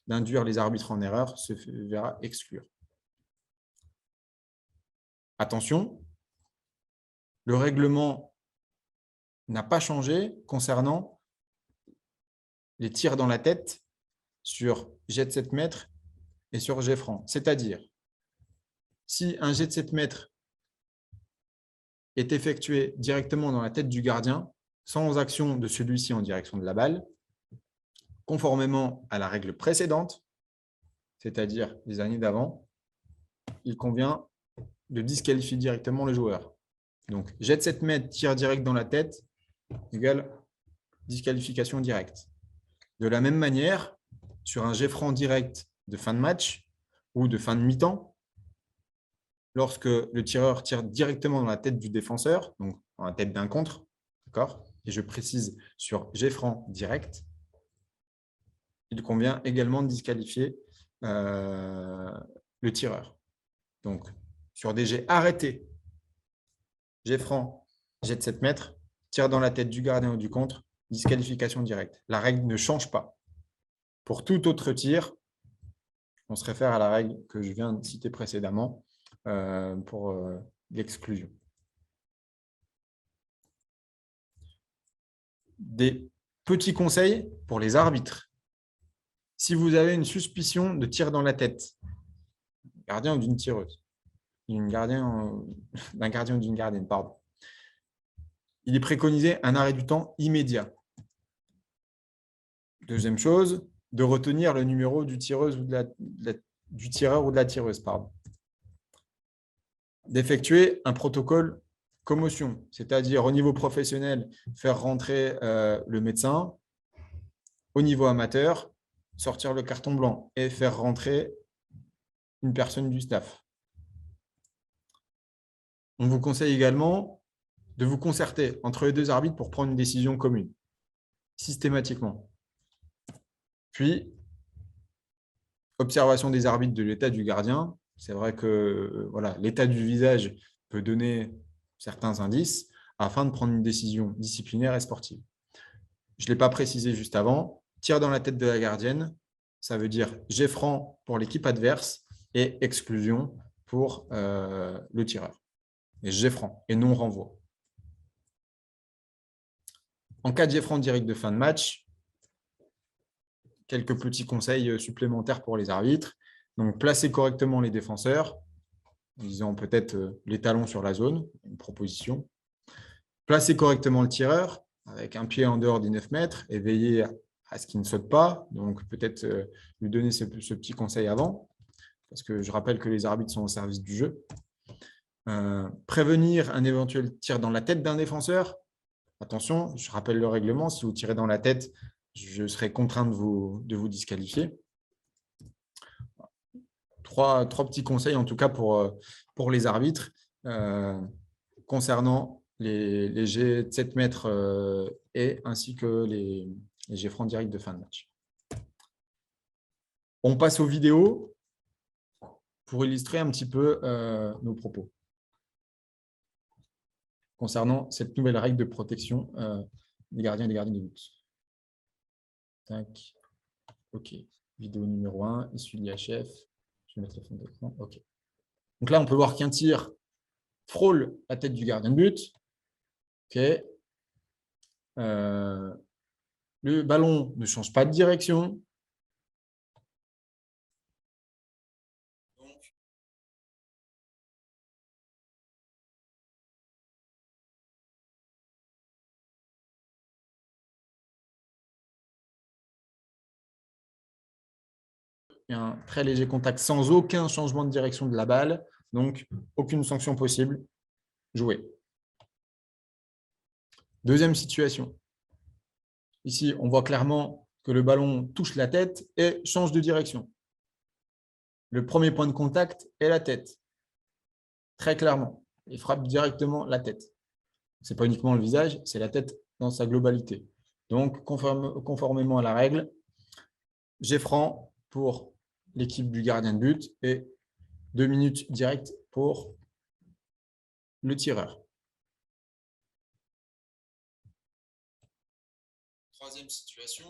d'induire les arbitres en erreur se verra exclure. Attention, le règlement n'a pas changé concernant les tirs dans la tête sur jet de 7 mètres et sur jet franc. C'est-à-dire, si un jet de 7 mètres est effectué directement dans la tête du gardien, sans action de celui-ci en direction de la balle, conformément à la règle précédente, c'est-à-dire les années d'avant, il convient de disqualifier directement le joueur. Donc, jet de 7 mètres, tir direct dans la tête, égale disqualification directe. De la même manière, sur un jet franc direct de fin de match ou de fin de mi-temps, lorsque le tireur tire directement dans la tête du défenseur, donc dans la tête d'un contre, d'accord ? Et je précise sur jet franc direct, il convient également de disqualifier le tireur. Donc, sur des jets arrêtés, jet franc, jet de 7 mètres, tir dans la tête du gardien ou du contre, disqualification directe. La règle ne change pas. Pour tout autre tir, on se réfère à la règle que je viens de citer précédemment pour l'exclusion. Des petits conseils pour les arbitres. Si vous avez une suspicion de tir dans la tête, gardien ou d'une tireuse, d'un gardien ou d'une gardienne, pardon. Il est préconisé un arrêt du temps immédiat. Deuxième chose, de retenir le numéro du tireur ou de la tireuse. D'effectuer un protocole commotion, c'est-à-dire au niveau professionnel, faire rentrer le médecin, au niveau amateur, sortir le carton blanc et faire rentrer une personne du staff. On vous conseille également de vous concerter entre les deux arbitres pour prendre une décision commune, systématiquement. Puis, observation des arbitres de l'état du gardien. C'est vrai que l'état du visage peut donner certains indices afin de prendre une décision disciplinaire et sportive. Je ne l'ai pas précisé juste avant. Tir dans la tête de la gardienne, ça veut dire jet franc pour l'équipe adverse et exclusion pour le tireur. Et jet franc et non renvoi. En cas de jet franc direct de fin de match, quelques petits conseils supplémentaires pour les arbitres. Donc, placer correctement les défenseurs, en disant peut-être les talons sur la zone, une proposition. Placer correctement le tireur, avec un pied en dehors des 9 mètres, et veiller à ce qu'il ne saute pas. Donc, peut-être lui donner ce petit conseil avant, parce que je rappelle que les arbitres sont au service du jeu. Prévenir un éventuel tir dans la tête d'un défenseur. Attention, je rappelle le règlement, si vous tirez dans la tête, je serai contraint de vous disqualifier. Trois petits conseils, en tout cas pour les arbitres, concernant les jets de 7 mètres ainsi que les jets francs directs de fin de match. On passe aux vidéos pour illustrer un petit peu nos propos concernant cette nouvelle règle de protection des gardiens et des gardiens de but. Tac. OK. Vidéo numéro 1, issue de l'IHF. Je vais mettre le fond d'écran. OK. Donc là, on peut voir qu'un tir frôle la tête du gardien de but. OK. Le ballon ne change pas de direction. Donc, il y a un très léger contact sans aucun changement de direction de la balle. Donc, aucune sanction possible. Jouer. Deuxième situation. Ici, on voit clairement que le ballon touche la tête et change de direction. Le premier point de contact est la tête. Très clairement. Il frappe directement la tête. Ce n'est pas uniquement le visage, c'est la tête dans sa globalité. Donc, conformément à la règle, jet franc pour l'équipe du gardien de but et 2 minutes directes pour le tireur. Troisième situation.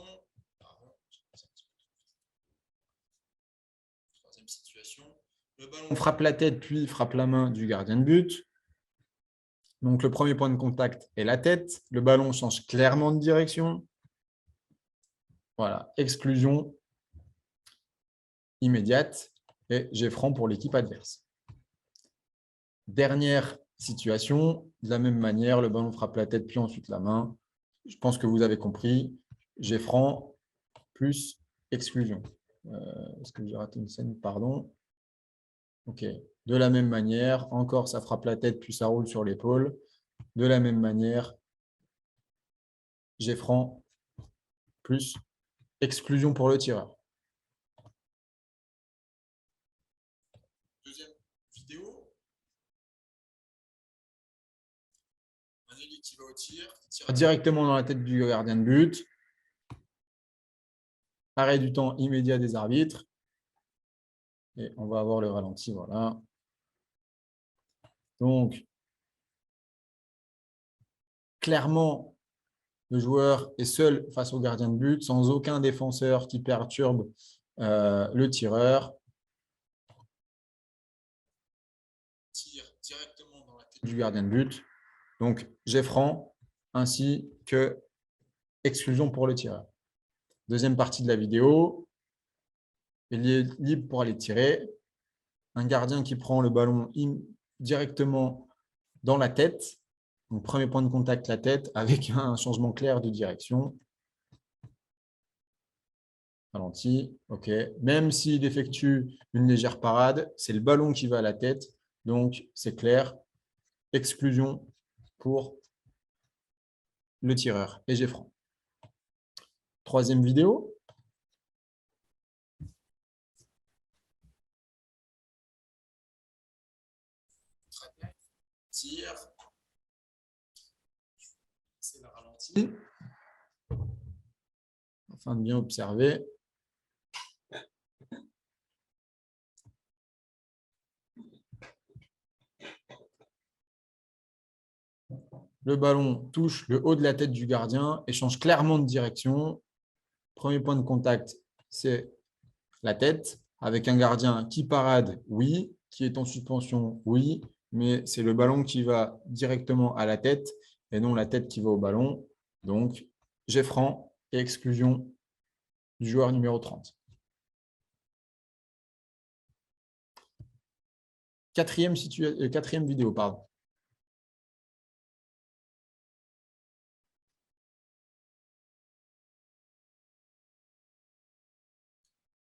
Le ballon frappe la tête, puis frappe la main du gardien de but. Donc, le premier point de contact est la tête. Le ballon change clairement de direction. Voilà, exclusion immédiate et jet franc pour l'équipe adverse. Dernière situation, de la même manière, le ballon frappe la tête, puis ensuite la main. Je pense que vous avez compris, jet franc plus exclusion. Est-ce que j'ai raté une scène? Pardon. OK. De la même manière, encore, ça frappe la tête, puis ça roule sur l'épaule. De la même manière, jet franc plus exclusion pour le tireur. Deuxième vidéo. Un ailier qui va au tir, qui tire directement dans la tête du gardien de but. Arrêt du temps immédiat des arbitres. Et on va avoir le ralenti, voilà. Donc, clairement, le joueur est seul face au gardien de but, sans aucun défenseur qui perturbe le tireur. Tire directement dans la tête du gardien de but. Donc, jet franc, ainsi que exclusion pour le tireur. Deuxième partie de la vidéo. Il est libre pour aller tirer. un gardien qui prend le ballon directement dans la tête. Donc, premier point de contact, la tête, avec un changement clair de direction. Ralenti, OK. Même s'il effectue une légère parade, c'est le ballon qui va à la tête. Donc, c'est clair. Exclusion pour le tireur. Et j'ai franc. Troisième vidéo. Très bien. Tire. C'est le ralenti. Afin de bien observer. Le ballon touche le haut de la tête du gardien et change clairement de direction. Premier point de contact, c'est la tête, avec un gardien qui parade, oui, qui est en suspension, oui, mais c'est le ballon qui va directement à la tête et non la tête qui va au ballon. Donc, j'ai franc et exclusion du joueur numéro 30. Quatrième vidéo, pardon.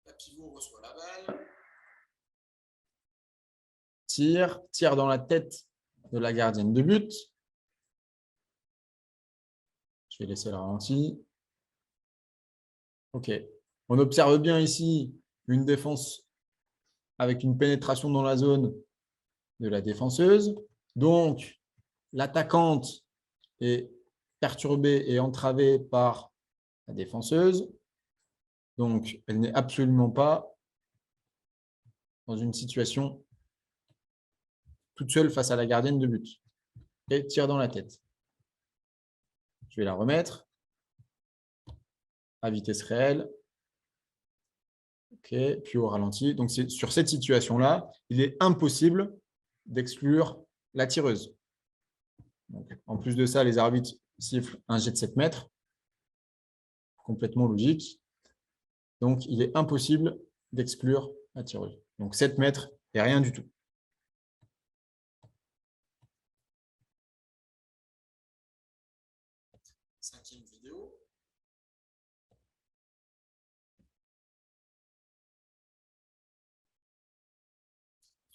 La pivot reçoit la balle. Tire dans la tête de la gardienne de but. Je vais laisser le ralenti. OK. On observe bien ici une défense avec une pénétration dans la zone de la défenseuse. Donc, l'attaquante est perturbée et entravée par la défenseuse. Donc, elle n'est absolument pas dans une situation toute seule face à la gardienne de but. Et tire dans la tête. Je vais la remettre à vitesse réelle. OK, puis au ralenti. Donc, sur cette situation-là, il est impossible d'exclure la tireuse. Donc, en plus de ça, les arbitres sifflent un jet de 7 mètres. Complètement logique. Donc, il est impossible d'exclure la tireuse. Donc, 7 mètres et rien du tout. Cinquième vidéo.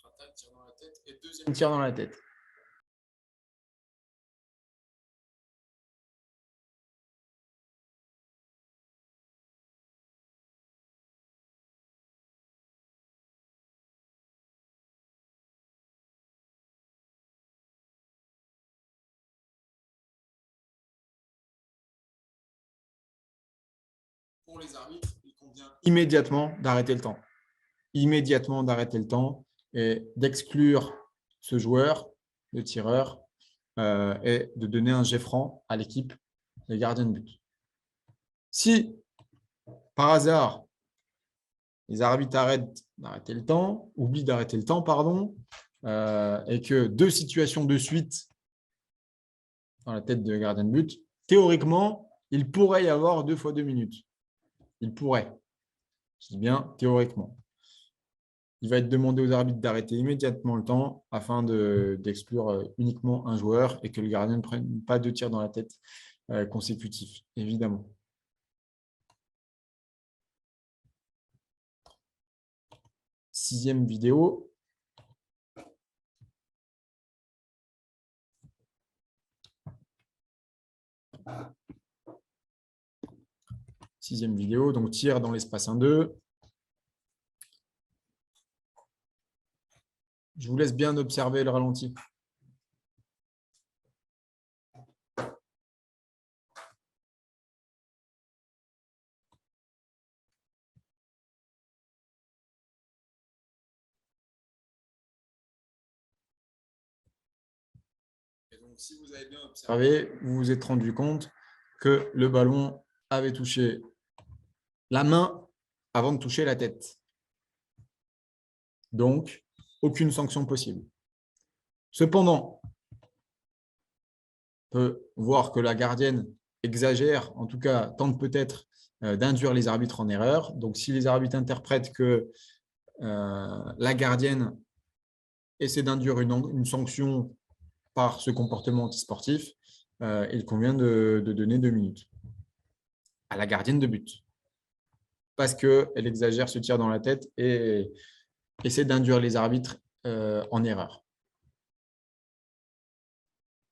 Attaque, tir dans la tête et deuxième tir dans la tête. Pour les arbitres, il convient immédiatement d'arrêter le temps. Immédiatement d'arrêter le temps et d'exclure ce joueur, le tireur, et de donner un jet franc à l'équipe des gardiens de but. Si, par hasard, les arbitres oublient d'arrêter le temps, pardon, et que 2 situations de suite dans la tête de gardien de but, théoriquement, il pourrait y avoir 2 fois 2 minutes. Il pourrait. Je dis bien théoriquement. Il va être demandé aux arbitres d'arrêter immédiatement le temps afin d'exclure uniquement un joueur et que le gardien ne prenne pas 2 tirs dans la tête consécutifs, évidemment. Sixième vidéo. Sixième vidéo, donc tir dans l'espace 1-2. Je vous laisse bien observer le ralenti. Et donc, si vous avez bien observé, vous vous êtes rendu compte que le ballon avait touché la main avant de toucher la tête. Donc, aucune sanction possible. Cependant, on peut voir que la gardienne exagère, en tout cas tente peut-être d'induire les arbitres en erreur. Donc, si les arbitres interprètent que la gardienne essaie d'induire une sanction par ce comportement antisportif, il convient de donner 2 minutes à la gardienne de but. Parce qu'elle exagère, se tire dans la tête et essaie d'induire les arbitres en erreur.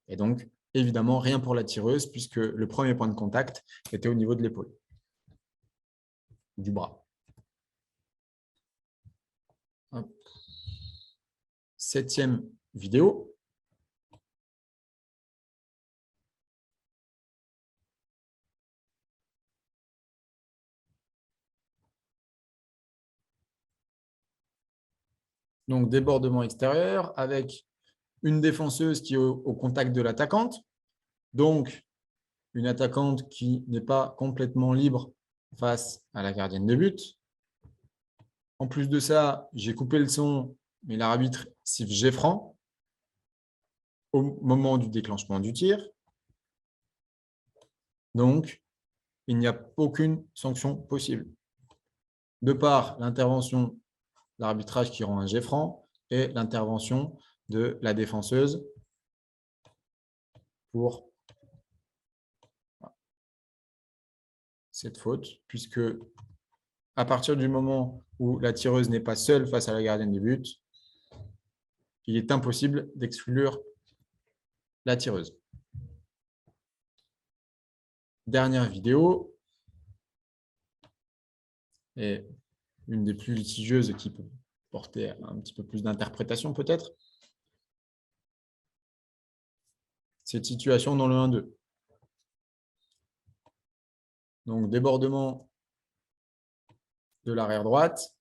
Et donc, évidemment, rien pour la tireuse, puisque le premier point de contact était au niveau de l'épaule, du bras. Hop. 7e vidéo. Donc, débordement extérieur avec une défenseuse qui est au contact de l'attaquante. Donc, une attaquante qui n'est pas complètement libre face à la gardienne de but. En plus de ça, j'ai coupé le son, mais l'arbitre siffle jet franc au moment du déclenchement du tir. Donc, il n'y a aucune sanction possible. De par l'intervention l'arbitrage qui rend un jet franc et l'intervention de la défenseuse pour cette faute, puisque à partir du moment où la tireuse n'est pas seule face à la gardienne de but, il est impossible d'exclure la tireuse. Dernière vidéo, et une des plus litigieuses qui peut porter un petit peu plus d'interprétation peut-être. Cette situation dans le 1-2. Donc, débordement de l'arrière droite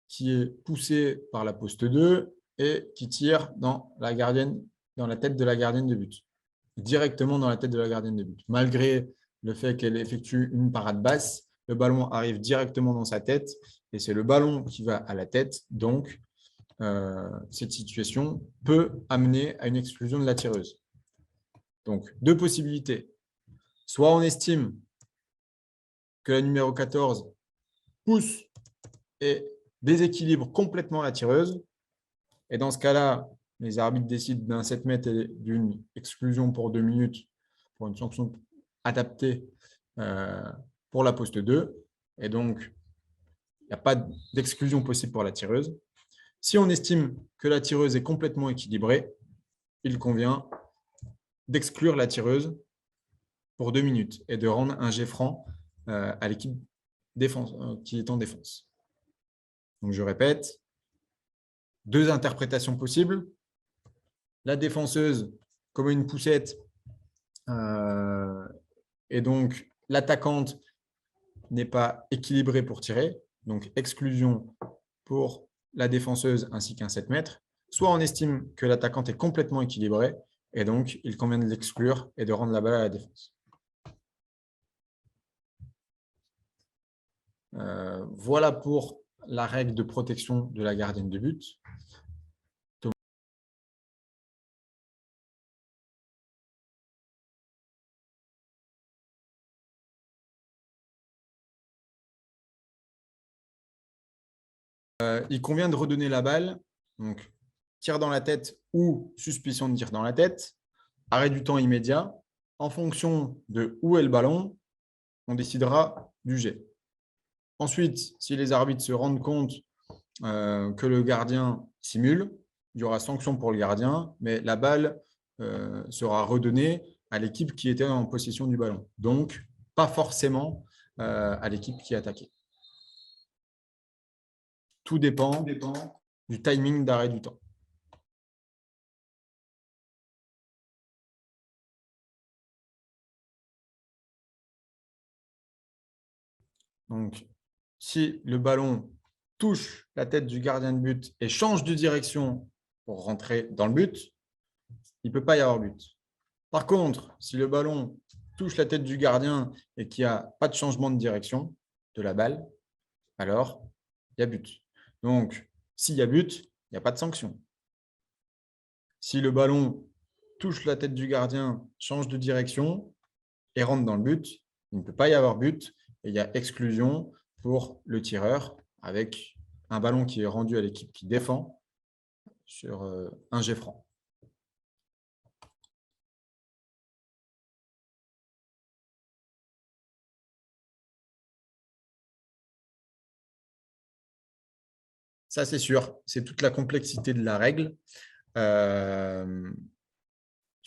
qui est poussé par la poste 2 et qui tire dans la tête de la gardienne de but. Directement dans la tête de la gardienne de but. Malgré le fait qu'elle effectue une parade basse, le ballon arrive directement dans sa tête et c'est le ballon qui va à la tête. Donc, cette situation peut amener à une exclusion de la tireuse. Donc, 2 possibilités. Soit on estime que la numéro 14 pousse et déséquilibre complètement la tireuse. Et dans ce cas-là, les arbitres décident d'un 7 mètres et d'une exclusion pour 2 minutes pour une sanction adaptée pour la poste 2. Et donc, il n'y a pas d'exclusion possible pour la tireuse. Si on estime que la tireuse est complètement équilibrée, il convient d'exclure la tireuse pour 2 minutes et de rendre un jet franc à l'équipe qui est en défense. Donc, je répète, 2 interprétations possibles. La défenseuse comme une poussette et donc l'attaquante n'est pas équilibrée pour tirer. Donc, exclusion pour la défenseuse ainsi qu'un 7 mètres. Soit on estime que l'attaquante est complètement équilibrée et donc il convient de l'exclure et de rendre la balle à la défense. Voilà pour la règle de protection de la gardienne de but. Il convient de redonner la balle, donc tir dans la tête ou suspicion de tir dans la tête, arrêt du temps immédiat. En fonction de où est le ballon, on décidera du jet. Ensuite, si les arbitres se rendent compte que le gardien simule, il y aura sanction pour le gardien, mais la balle sera redonnée à l'équipe qui était en possession du ballon. Donc, pas forcément à l'équipe qui attaquait. Tout dépend du timing d'arrêt du temps. Donc, si le ballon touche la tête du gardien de but et change de direction pour rentrer dans le but, il ne peut pas y avoir but. Par contre, si le ballon touche la tête du gardien et qu'il n'y a pas de changement de direction de la balle, alors il y a but. Donc, s'il y a but, il n'y a pas de sanction. Si le ballon touche la tête du gardien, change de direction et rentre dans le but, il ne peut pas y avoir but et il y a exclusion pour le tireur avec un ballon qui est rendu à l'équipe qui défend sur un jet franc. Ça, c'est sûr. C'est toute la complexité de la règle. Il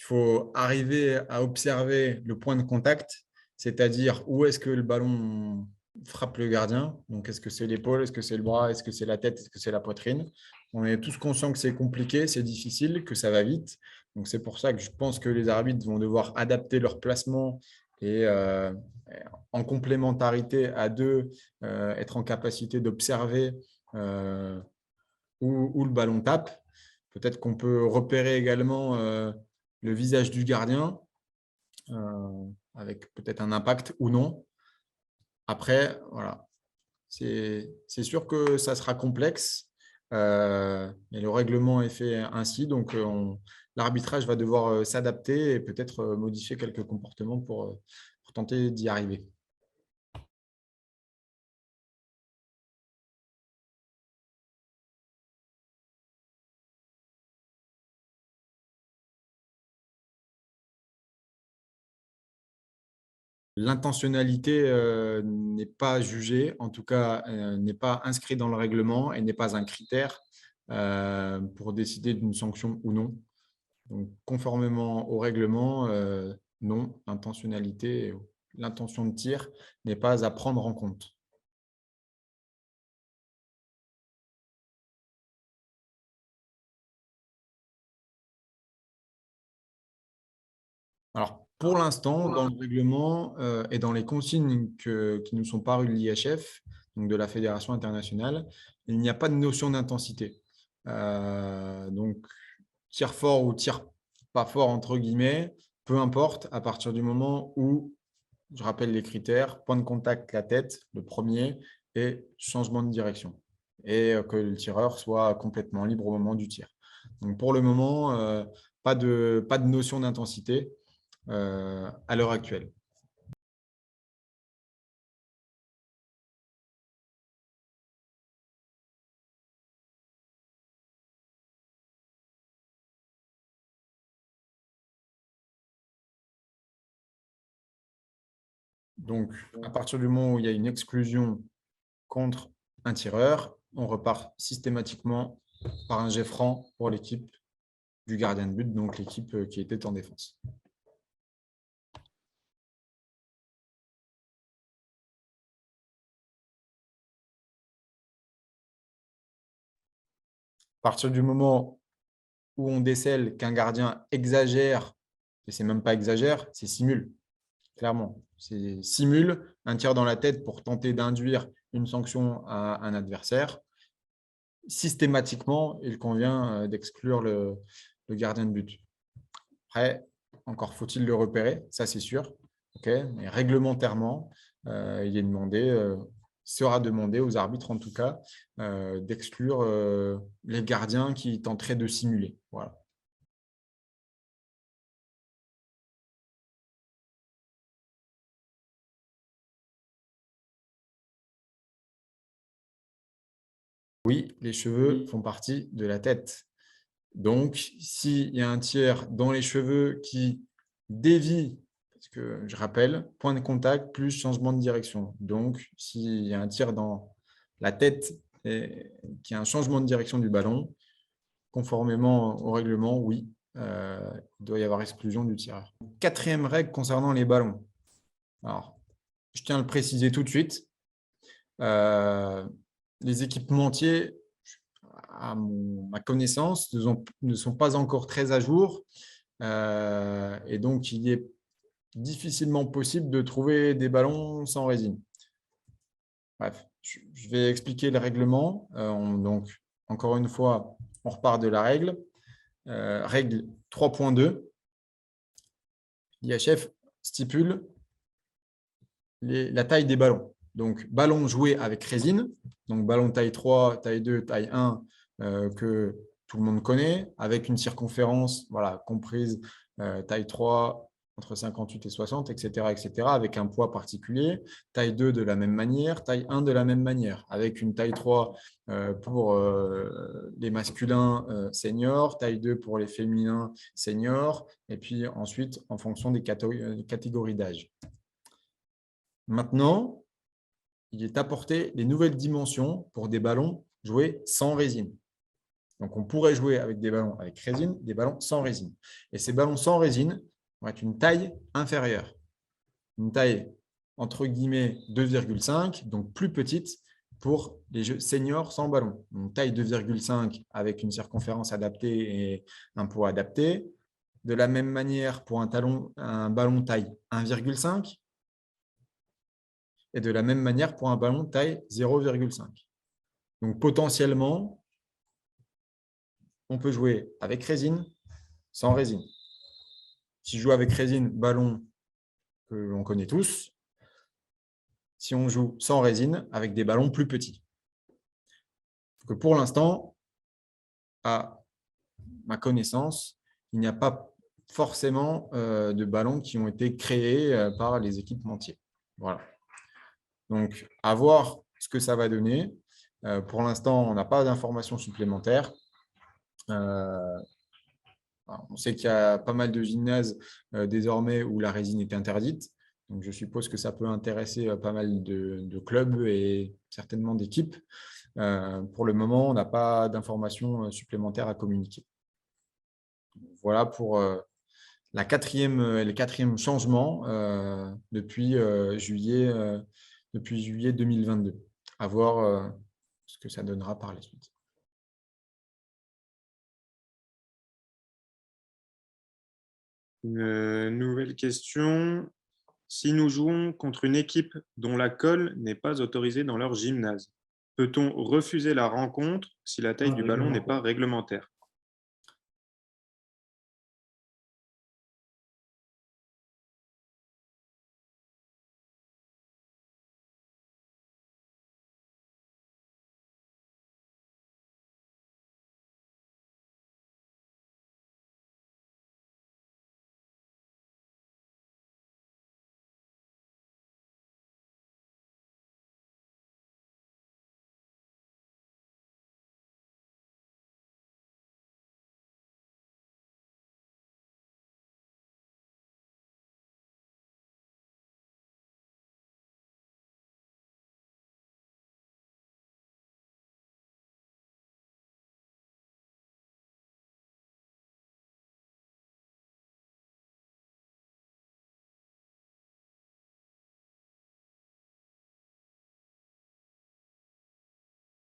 faut arriver à observer le point de contact, c'est-à-dire où est-ce que le ballon frappe le gardien. Donc, est-ce que c'est l'épaule, est-ce que c'est le bras, est-ce que c'est la tête, est-ce que c'est la poitrine? On est tous conscients que c'est compliqué, c'est difficile, que ça va vite. Donc, c'est pour ça que je pense que les arbitres vont devoir adapter leur placement et en complémentarité à deux, être en capacité d'observer où le ballon tape. Peut-être qu'on peut repérer également le visage du gardien avec peut-être un impact ou non. Après, voilà, c'est sûr que ça sera complexe, mais le règlement est fait ainsi. Donc, l'arbitrage va devoir s'adapter et peut-être modifier quelques comportements pour tenter d'y arriver. L'intentionnalité n'est pas jugée, en tout cas n'est pas inscrite dans le règlement et n'est pas un critère pour décider d'une sanction ou non. Donc, conformément au règlement, non, l'intentionnalité, l'intention de tir n'est pas à prendre en compte. Alors, pour l'instant, dans le règlement et dans les consignes qui nous sont parues de l'IHF, donc de la Fédération internationale, il n'y a pas de notion d'intensité. Donc, tir fort ou tir pas fort, entre guillemets, peu importe, à partir du moment où, je rappelle les critères, point de contact la tête, le premier, et changement de direction. Et que le tireur soit complètement libre au moment du tir. Donc, pour le moment, pas de notion d'intensité à l'heure actuelle. Donc, à partir du moment où il y a une exclusion contre un tireur, on repart systématiquement par un jet franc pour l'équipe du gardien de but, donc l'équipe qui était en défense. À partir du moment où on décèle qu'un gardien exagère, et c'est même pas exagère, c'est simule, clairement. C'est simule un tir dans la tête pour tenter d'induire une sanction à un adversaire. Systématiquement, il convient d'exclure le gardien de but. Après, encore faut-il le repérer, ça c'est sûr. Mais réglementairement, il sera demandé aux arbitres en tout cas d'exclure les gardiens qui tenteraient de simuler. Voilà. Oui, les cheveux font partie de la tête. Donc, s'il y a un tir dans les cheveux qui dévie, parce que je rappelle, point de contact plus changement de direction. Donc, s'il y a un tir dans la tête et qu'il y a un changement de direction du ballon, conformément au règlement, oui, il doit y avoir exclusion du tireur. Quatrième règle concernant les ballons. Alors, je tiens à le préciser tout de suite. Les équipementiers, à ma connaissance, ne sont pas encore très à jour. Et donc, il est difficilement possible de trouver des ballons sans résine. Bref, je vais expliquer le règlement. Donc, encore une fois, on repart de la règle. Règle 3.2. L'IHF stipule la taille des ballons. Donc, ballon joué avec résine. Donc, ballon taille 3, taille 2, taille 1 que tout le monde connaît, avec une circonférence comprise taille 3, entre 58 et 60, etc., avec un poids particulier. Taille 2 de la même manière, taille 1 de la même manière, avec une taille 3 pour les masculins seniors, taille 2 pour les féminins seniors, et puis ensuite en fonction des catégories d'âge. Maintenant, il est apporté des nouvelles dimensions pour des ballons joués sans résine. Donc, on pourrait jouer avec des ballons avec résine, des ballons sans résine. Et ces ballons sans résine vont être une taille inférieure. Une taille, entre guillemets, 2,5, donc plus petite pour les jeux seniors sans ballon. Une taille 2,5 avec une circonférence adaptée et un poids adapté. De la même manière pour un ballon taille 1,5 et de la même manière pour un ballon taille 0,5. Donc, potentiellement, on peut jouer avec résine, sans résine. Si je joue avec résine, ballon que l'on connaît tous. Si on joue sans résine, avec des ballons plus petits. Donc pour l'instant, à ma connaissance, il n'y a pas forcément de ballons qui ont été créés par les équipementiers. Voilà. Donc, à voir ce que ça va donner. Pour l'instant, on n'a pas d'informations supplémentaires. On sait qu'il y a pas mal de gymnases désormais où la résine est interdite. Donc, je suppose que ça peut intéresser pas mal de clubs et certainement d'équipes. Pour le moment, on n'a pas d'informations supplémentaires à communiquer. Voilà pour le quatrième changement depuis juillet 2022. À voir ce que ça donnera par la suite. Une nouvelle question. Si nous jouons contre une équipe dont la colle n'est pas autorisée dans leur gymnase, peut-on refuser la rencontre si la taille du ballon n'est pas réglementaire?